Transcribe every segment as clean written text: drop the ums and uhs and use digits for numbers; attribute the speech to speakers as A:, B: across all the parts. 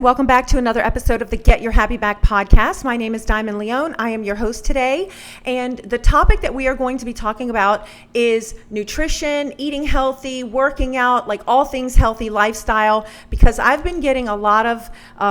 A: Welcome back to another episode of the Get Your Happy Back podcast. My name is Diamond Leone. I am your host today. And the topic that we are going to be talking about is nutrition, eating healthy, working out, like all things healthy lifestyle, because I've been getting a lot of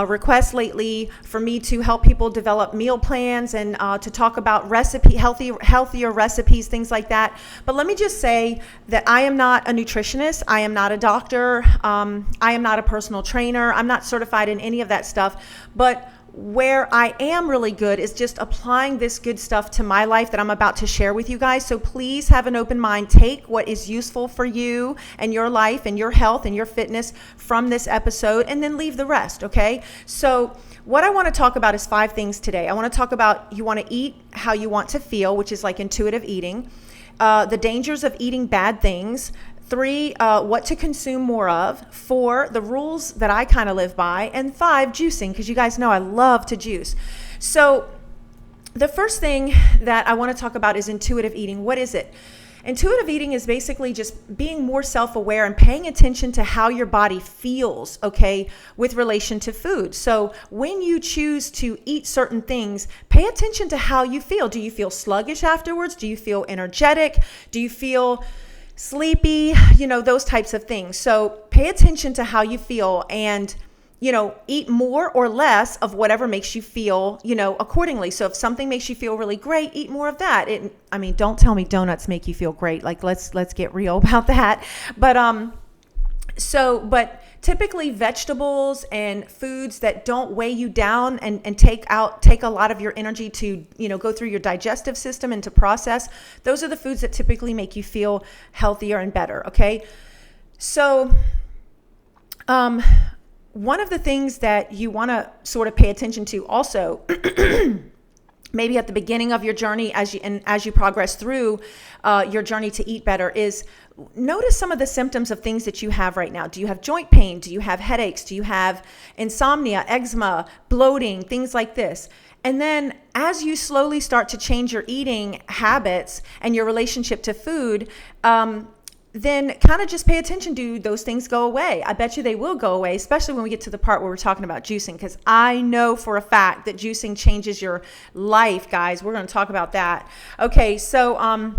A: requests lately for me to help people develop meal plans and to talk about healthier recipes, things like that. But let me just say that I am not a nutritionist. I am not a doctor. I am not a personal trainer. I'm not certified in any of that stuff, but where I am really good is just applying this good stuff to my life that I'm about to share with you guys. So please have an open mind. Take what is useful for you and your life and your health and your fitness from this episode, and then leave the rest, okay? So what I want to talk about is 5 things today. I want to talk about you want to eat how you want to feel, which is like intuitive eating, the dangers of eating bad things, 3, what to consume more of, 4, the rules that I kind of live by, and 5, juicing, because you guys know I love to juice. So the first thing that I want to talk about is intuitive eating. What is it? Intuitive eating is basically just being more self-aware and paying attention to how your body feels, okay, with relation to food. So when you choose to eat certain things, pay attention to how you feel. Do you feel sluggish afterwards? Do you feel energetic? Do you feel sleepy? Those types of things. So pay attention to how you feel and, eat more or less of whatever makes you feel, accordingly. So if something makes you feel really great, eat more of that. Don't tell me donuts make you feel great. Like let's get real about that. But typically vegetables and foods that don't weigh you down and take a lot of your energy to, go through your digestive system and to process, those are the foods that typically make you feel healthier and better, okay? So one of the things that you want to sort of pay attention to also maybe at the beginning of your journey as you progress through your journey to eat better is notice some of the symptoms of things that you have right now. Do you have joint pain? Do you have headaches? Do you have insomnia, eczema, bloating, things like this? And then as you slowly start to change your eating habits and your relationship to food, then kind of just pay attention. Do those things go away? I bet you they will go away, especially when we get to the part where we're talking about juicing, because I know for a fact that juicing changes your life, guys. We're going to talk about that. Okay, so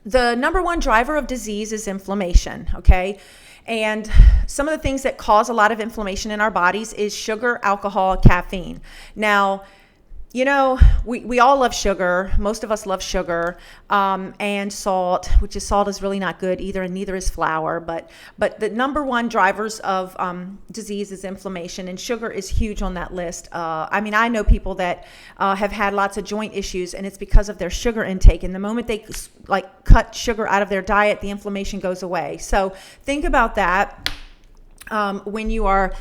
A: the number one driver of disease is inflammation, okay? And some of the things that cause a lot of inflammation in our bodies is sugar, alcohol, caffeine. Now, we all love sugar. Most of us love sugar, and salt, salt is really not good either, and neither is flour. But the number one drivers of disease is inflammation, and sugar is huge on that list. I know people that have had lots of joint issues, and it's because of their sugar intake. And the moment they cut sugar out of their diet, the inflammation goes away. So think about that when you are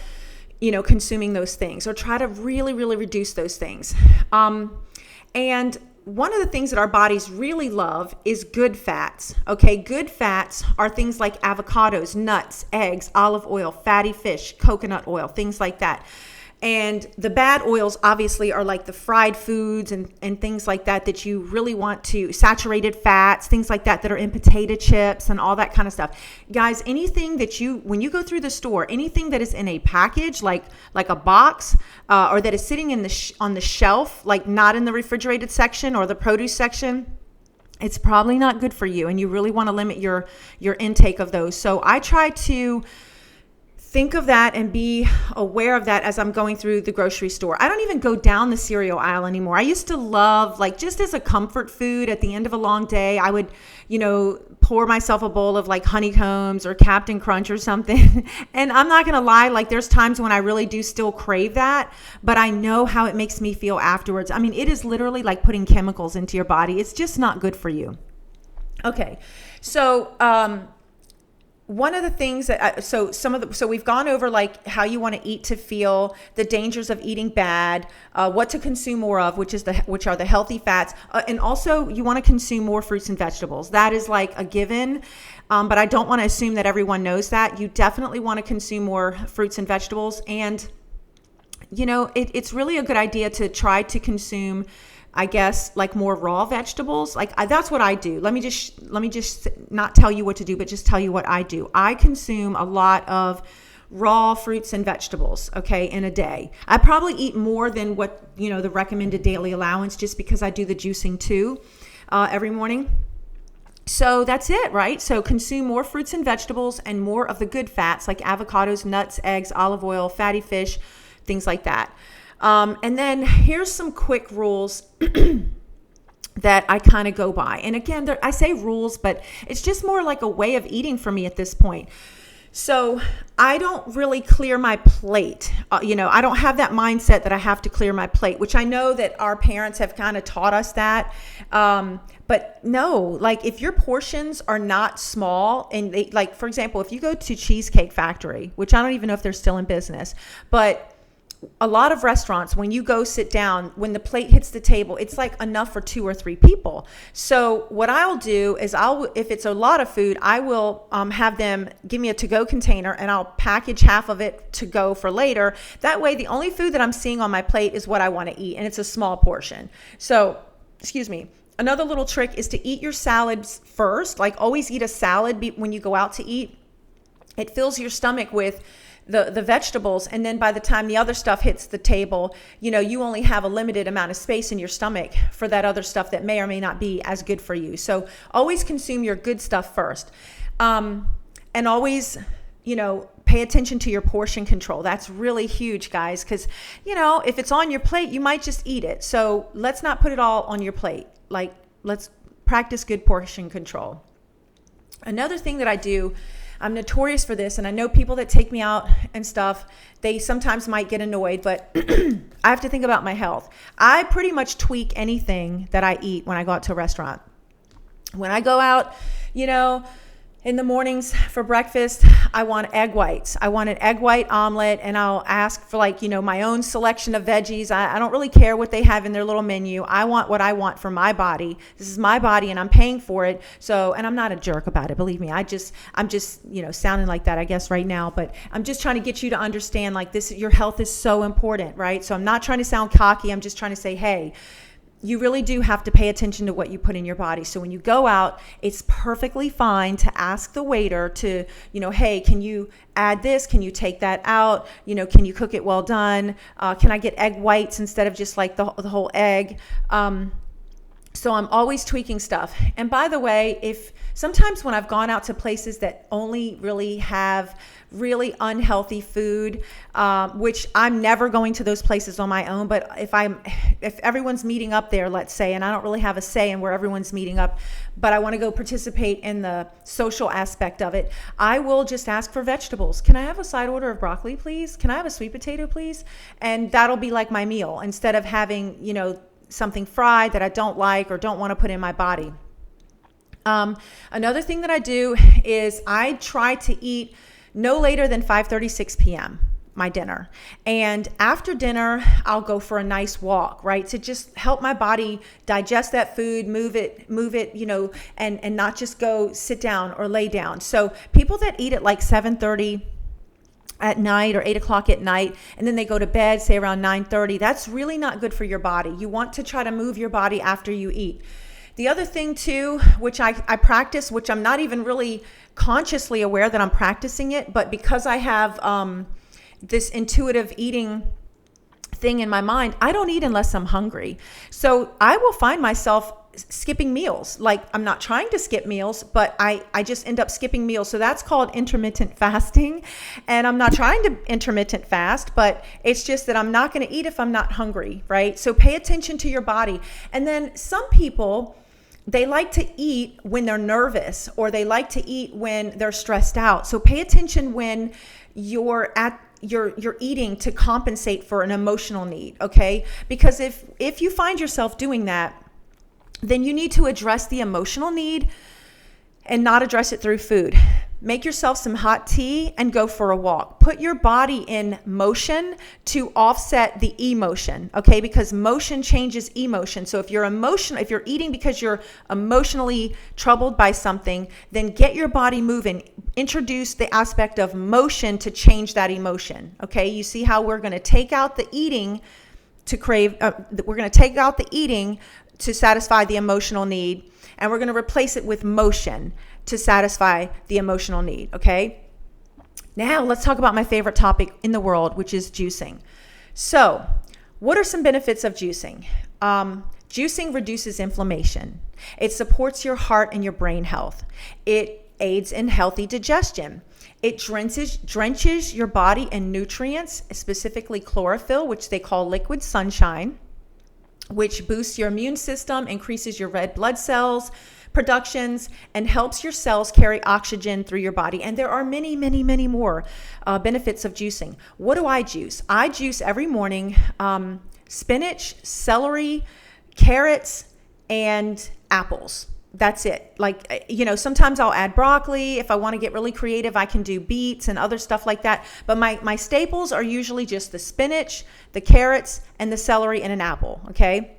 A: consuming those things, or try to really, really reduce those things. And one of the things that our bodies really love is good fats. Okay, good fats are things like avocados, nuts, eggs, olive oil, fatty fish, coconut oil, things like that. And the bad oils obviously are like the fried foods and things like that you really want to, saturated fats, things like that are in potato chips and all that kind of stuff. Guys, anything that when you go through the store, anything that is in a package, like a box, or that is sitting on the shelf, like not in the refrigerated section or the produce section, it's probably not good for you. And you really want to limit your intake of those. So I try to think of that and be aware of that as I'm going through the grocery store. I don't even go down the cereal aisle anymore. I used to love, just as a comfort food at the end of a long day, I would, pour myself a bowl of honeycombs or Captain Crunch or something. And I'm not going to lie, there's times when I really do still crave that, but I know how it makes me feel afterwards. It is literally like putting chemicals into your body. It's just not good for you. Okay. So, one of the things that, so we've gone over how you want to eat to feel, the dangers of eating bad, what to consume more of, which are the healthy fats. And also you want to consume more fruits and vegetables. That is like a given. But I don't want to assume that everyone knows that. You definitely want to consume more fruits and vegetables. And, it's really a good idea to try to consume, I guess, more raw vegetables. That's what I do. Let me just not tell you what to do, but just tell you what I do. I consume a lot of raw fruits and vegetables, okay, in a day. I probably eat more than what, the recommended daily allowance, just because I do the juicing too every morning. So that's it, right? So consume more fruits and vegetables and more of the good fats like avocados, nuts, eggs, olive oil, fatty fish, things like that. And then here's some quick rules that I kind of go by. And again, I say rules, but it's just more like a way of eating for me at this point. So I don't really clear my plate. I don't have that mindset that I have to clear my plate, which I know that our parents have kind of taught us that. But no, like if your portions are not small and they, like, for example, if you go to Cheesecake Factory, which I don't even know if they're still in business, but a lot of restaurants, when you go sit down, when the plate hits the table, it's like enough for 2 or 3 people. So what I'll do is if it's a lot of food, I will have them give me a to-go container and I'll package half of it to go for later. That way, the only food that I'm seeing on my plate is what I want to eat, and it's a small portion. So, another little trick is to eat your salads first. Like always eat a salad when you go out to eat. It fills your stomach with the vegetables, and then by the time the other stuff hits the table, you only have a limited amount of space in your stomach for that other stuff that may or may not be as good for you. So always consume your good stuff first. And always, pay attention to your portion control. That's really huge, guys, because, if it's on your plate, you might just eat it. So let's not put it all on your plate. Like, let's practice good portion control. Another thing that I do, I'm notorious for this, and I know people that take me out and stuff, they sometimes might get annoyed, but I have to think about my health. I pretty much tweak anything that I eat when I go out to a restaurant. When I go out, in the mornings for breakfast, I want egg whites. I want an egg white omelet, and I'll ask for my own selection of veggies. I don't really care what they have in their little menu. I want what I want for my body. This is my body and I'm paying for it. So, and I'm not a jerk about it, believe me. I'm just, sounding like that, I guess, right now, but I'm just trying to get you to understand your health is so important, right? So I'm not trying to sound cocky. I'm just trying to say, hey, you really do have to pay attention to what you put in your body. So when you go out, it's perfectly fine to ask the waiter to, hey, can you add this? Can you take that out? Can you cook it well done? Can I get egg whites instead of just like the whole egg? So I'm always tweaking stuff. And by the way, if sometimes when I've gone out to places that only really have really unhealthy food, which I'm never going to those places on my own, but if everyone's meeting up there, let's say, and I don't really have a say in where everyone's meeting up, but I want to go participate in the social aspect of it, I will just ask for vegetables. Can I have a side order of broccoli, please? Can I have a sweet potato, please? And that'll be like my meal instead of having, something fried that I don't like or don't want to put in my body. Another thing that I do is I try to eat no later than 5:36 p.m., my dinner. And after dinner, I'll go for a nice walk, right? To just help my body digest that food, move it, and not just go sit down or lay down. So people that eat at like 7:30 at night or 8 o'clock at night, and then they go to bed, say around 9:30, that's really not good for your body. You want to try to move your body after you eat. The other thing too, which I practice, which I'm not even really consciously aware that I'm practicing it, but because I have this intuitive eating thing in my mind, I don't eat unless I'm hungry. So I will find myself skipping meals. Like I'm not trying to skip meals, but I just end up skipping meals. So that's called intermittent fasting. And I'm not trying to intermittent fast, but it's just that I'm not going to eat if I'm not hungry, right? So pay attention to your body. And then some people, they like to eat when they're nervous, or they like to eat when they're stressed out. So pay attention when you're eating to compensate for an emotional need, okay? Because if you find yourself doing that, then you need to address the emotional need and not address it through food. Make yourself some hot tea and go for a walk. Put your body in motion to offset the emotion, okay? Because motion changes emotion. So if you're eating because you're emotionally troubled by something, then get your body moving. Introduce the aspect of motion to change that emotion, okay? You see how we're going to take out the eating we're going to take out the eating to satisfy the emotional need, and we're going to replace it with motion to satisfy the emotional need, okay? Now let's talk about my favorite topic in the world, which is juicing. So what are some benefits of juicing? Juicing reduces inflammation. It supports your heart and your brain health. It aids in healthy digestion. It drenches your body in nutrients, specifically chlorophyll, which they call liquid sunshine, which boosts your immune system, increases your red blood cells productions, and helps your cells carry oxygen through your body. And there are many, many, many more benefits of juicing. What do I juice? I juice every morning spinach, celery, carrots, and apples. That's it. Like, sometimes I'll add broccoli. If I want to get really creative, I can do beets and other stuff like that. But my staples are usually just the spinach, the carrots, and the celery, and an apple. Okay.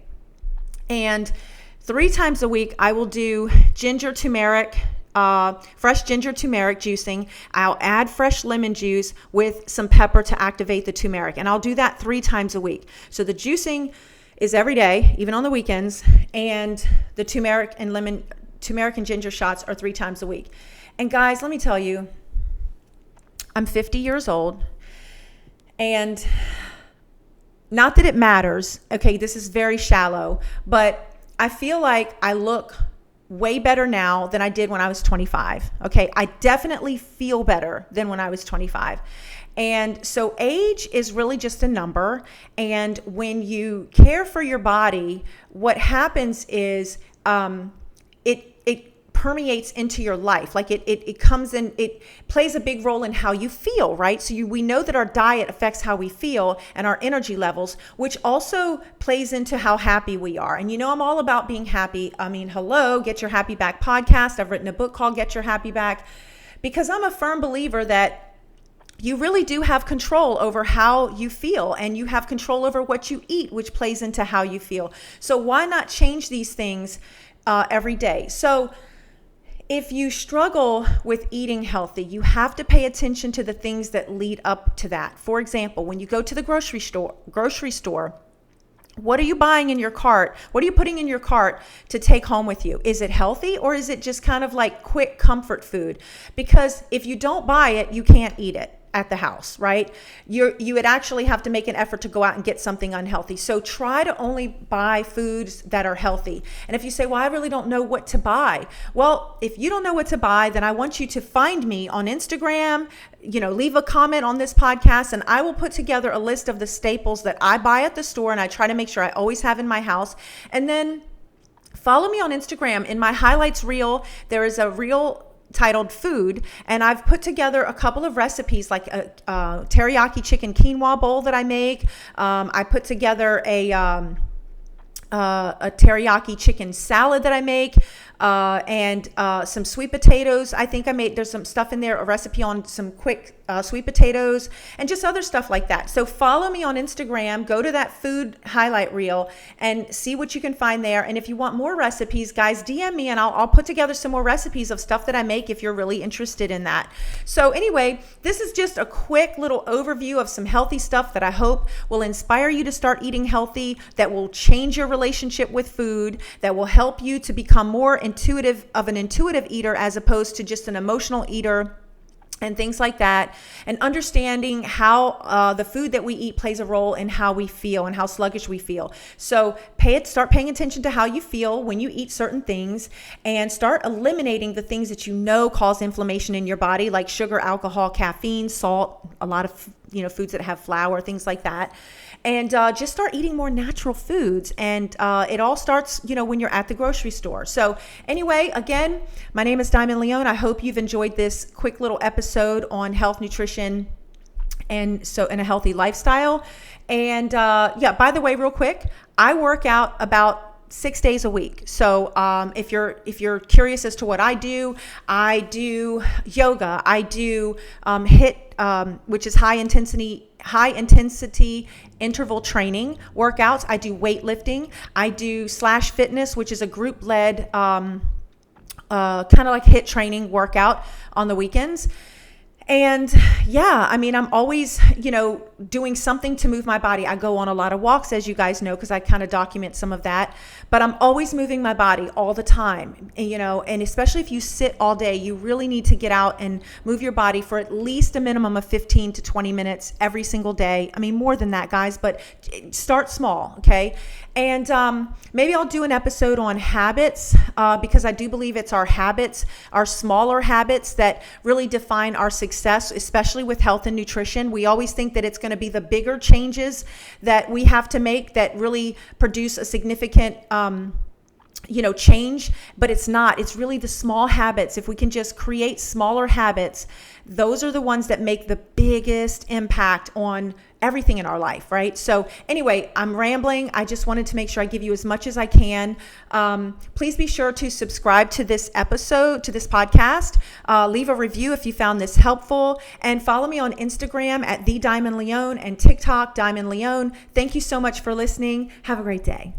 A: And 3 times a week, I will do ginger turmeric, fresh ginger turmeric juicing. I'll add fresh lemon juice with some pepper to activate the turmeric. And I'll do that 3 times a week. So the juicing is every day, even on the weekends, and the turmeric and ginger shots are 3 times a week. And guys, let me tell you, I'm 50 years old, and not that it matters. Okay, this is very shallow, but I feel like I look way better now than I did when I was 25. Okay, I definitely feel better than when I was 25. And so age is really just a number. And when you care for your body, what happens is it permeates into your life. Like it comes in, it plays a big role in how you feel, right? So we know that our diet affects how we feel and our energy levels, which also plays into how happy we are. And I'm all about being happy. I mean, hello, Get Your Happy Back podcast. I've written a book called Get Your Happy Back, because I'm a firm believer that you really do have control over how you feel, and you have control over what you eat, which plays into how you feel. So why not change these things every day? So if you struggle with eating healthy, you have to pay attention to the things that lead up to that. For example, when you go to the grocery store, what are you buying in your cart? What are you putting in your cart to take home with you? Is it healthy, or is it just kind of like quick comfort food? Because if you don't buy it, you can't eat it at the house, right? You would actually have to make an effort to go out and get something unhealthy. So try to only buy foods that are healthy. And if you say, well, I really don't know what to buy. Well, if you don't know what to buy, then I want you to find me on Instagram, leave a comment on this podcast, and I will put together a list of the staples that I buy at the store, and I try to make sure I always have in my house. And then follow me on Instagram. In my highlights reel, there is a reel titled Food, and I've put together a couple of recipes, like a teriyaki chicken quinoa bowl that I make. I put together a teriyaki chicken salad that I make, and some sweet potatoes. I think there's some stuff in there, a recipe on some quick sweet potatoes, and just other stuff like that. So follow me on Instagram, go to that food highlight reel and see what you can find there. And if you want more recipes, guys, DM me, and I'll put together some more recipes of stuff that I make if you're really interested in that. So anyway, this is just a quick little overview of some healthy stuff that I hope will inspire you to start eating healthy, that will change your relationship with food, that will help you to become more an intuitive eater as opposed to just an emotional eater, and things like that, and understanding how the food that we eat plays a role in how we feel and how sluggish we feel. So start paying attention to how you feel when you eat certain things, and start eliminating the things that cause inflammation in your body, like sugar, alcohol, caffeine, salt, a lot of foods that have flour, things like that. And just start eating more natural foods. And it all starts, when you're at the grocery store. So anyway, again, my name is Diamond Leone. I hope you've enjoyed this quick little episode on health, nutrition, and a healthy lifestyle. And by the way, real quick, I work out about 6 days a week. So if you're curious as to what I do yoga, I do HIIT, which is high intensity interval training workouts. I do weightlifting. I do /fitness, which is a group led kind of like HIIT training workout on the weekends. And yeah, I mean, I'm always, doing something to move my body. I go on a lot of walks, as you guys know, because I kind of document some of that, but I'm always moving my body all the time. And especially if you sit all day, you really need to get out and move your body for at least a minimum of 15 to 20 minutes every single day. I mean, more than that, guys, but start small. Okay. And maybe I'll do an episode on habits, because I do believe it's our habits, our smaller habits, that really define our success, especially with health and nutrition. We always think that it's going to be the bigger changes that we have to make that really produce a significant change, but it's not. It's really the small habits. If we can just create smaller habits, those are the ones that make the biggest impact on everything in our life, right? So anyway, I'm rambling. I just wanted to make sure I give you as much as I can. Please be sure to subscribe to this episode, to this podcast. Leave a review if you found this helpful, and follow me on Instagram at The Diamond Leone and TikTok Diamond Leone. Thank you so much for listening. Have a great day.